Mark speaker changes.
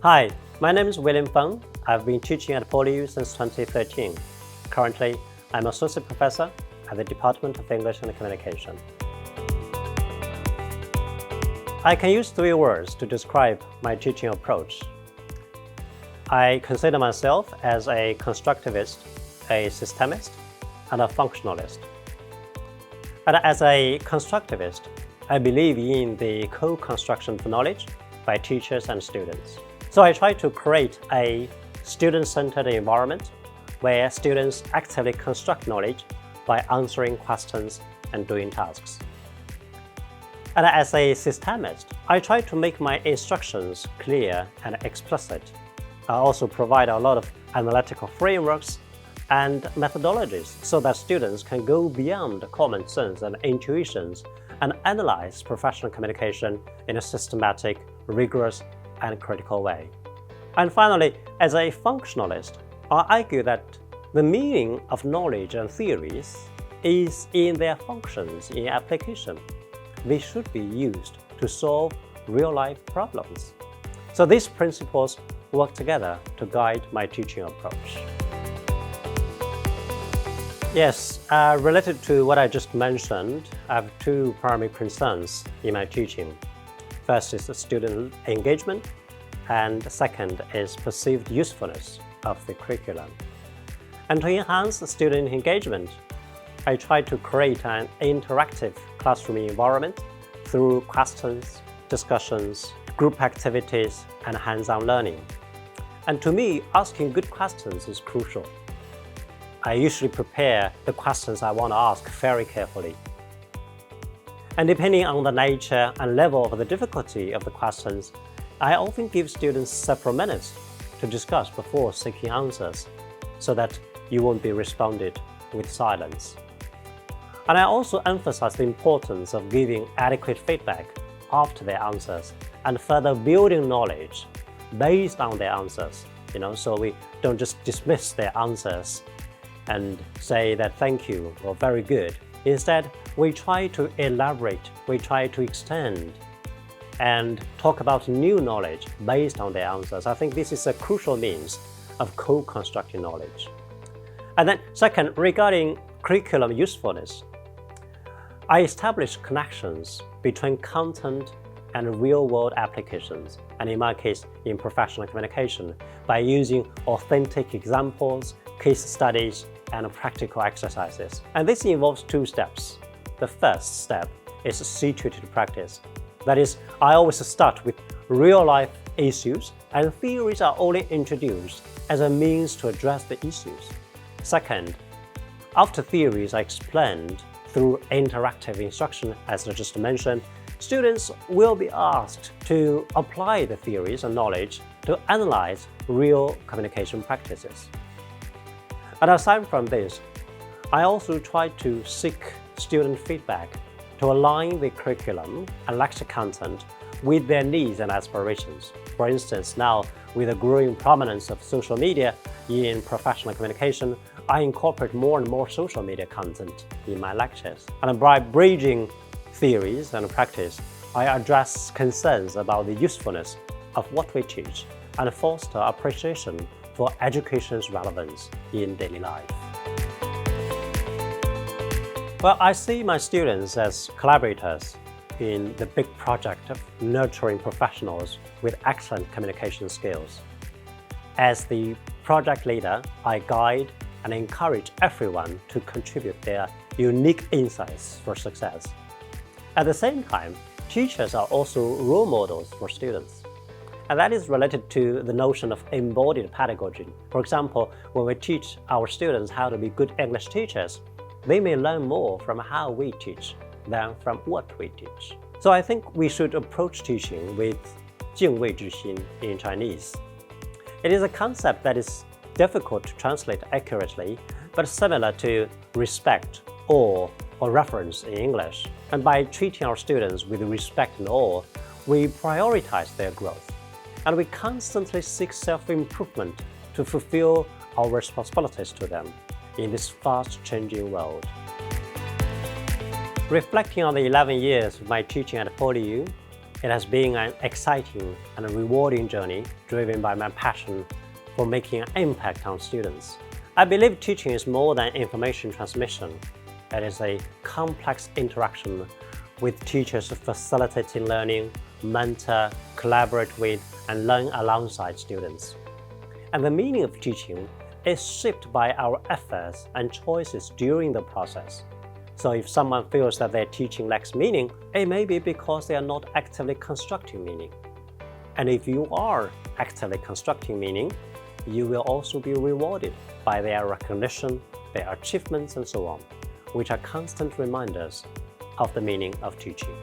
Speaker 1: Hi, my name is Feng. I've been teaching at PolyU since 2013. Currently, I'm Associate Professor at the Department of English and Communication. I can use three words to describe my teaching approach. I consider myself as a constructivist, a systemist, and a functionalist. And as a constructivist, I believe in the co-construction of knowledge by teachers and students. So I try to create a student-centered environment where students actively construct knowledge by answering questions and doing tasks. And as a systemist, I try to make my instructions clear and explicit. I also provide a lot of analytical frameworks and methodologies so that students can go beyond common sense and intuitions and analyze professional communication in a systematic, rigorous, and critical way. And finally, as a functionalist, I argue that the meaning of knowledge and theories is in their functions in application. They should be used to solve real-life problems. So these principles work together to guide my teaching approach. Yes, related to what I just mentioned, I have two primary concerns in my teaching. First is the student engagement, and second is perceived usefulness of the curriculum. And to enhance the student engagement, I try to create an interactive classroom environment through questions, discussions, group activities, and hands-on learning. And to me, asking good questions is crucial. I usually prepare the questions I want to ask very carefully. And depending on the nature and level of the difficulty of the questions, I often give students several minutes to discuss before seeking answers, so that you won't be responded with silence. And I also emphasize the importance of giving adequate feedback after their answers and further building knowledge based on their answers. So we don't just dismiss their answers and say that thank you or very good. Instead, we try to elaborate, we try to extend and talk about new knowledge based on their answers. I think this is a crucial means of co-constructing knowledge. And then second, regarding curriculum usefulness, I establish connections between content and real-world applications, and in my case, in professional communication, by using authentic examples, case studies, and practical exercises. And this involves two steps. The first step is situated practice. That is, I always start with real-life issues, and theories are only introduced as a means to address the issues. Second, after theories are explained through interactive instruction, as I just mentioned, students will be asked to apply the theories and knowledge to analyze real communication practices. And aside from this, I also try to seek student feedback to align the curriculum and lecture content with their needs and aspirations. For instance, now with the growing prominence of social media in professional communication, I incorporate more and more social media content in my lectures. And by bridging theories and practice, I address concerns about the usefulness of what we teach and foster appreciation for education's relevance in daily life. Well, I see my students as collaborators in the big project of nurturing professionals with excellent communication skills. As the project leader, I guide and encourage everyone to contribute their unique insights for success. At the same time, teachers are also role models for students. And that is related to the notion of embodied pedagogy. For example, when we teach our students how to be good English teachers, they may learn more from how we teach than from what we teach. So I think we should approach teaching with 敬畏之心 in Chinese. It is a concept that is difficult to translate accurately, but similar to respect, awe, or reverence in English. And by treating our students with respect and awe, we prioritize their growth. And we constantly seek self-improvement to fulfill our responsibilities to them in this fast-changing world. Reflecting on the 11 years of my teaching at PolyU, It has been an exciting and rewarding journey driven by my passion for making an impact on students. I believe teaching is more than information transmission. It is a complex interaction with teachers facilitating learning, mentor, collaborate with, and learn alongside students. And the meaning of teaching is shaped by our efforts and choices during the process. So if someone feels that their teaching lacks meaning, it may be because they are not actively constructing meaning. And if you are actively constructing meaning, you will also be rewarded by their recognition, their achievements, and so on, which are constant reminders of the meaning of teaching.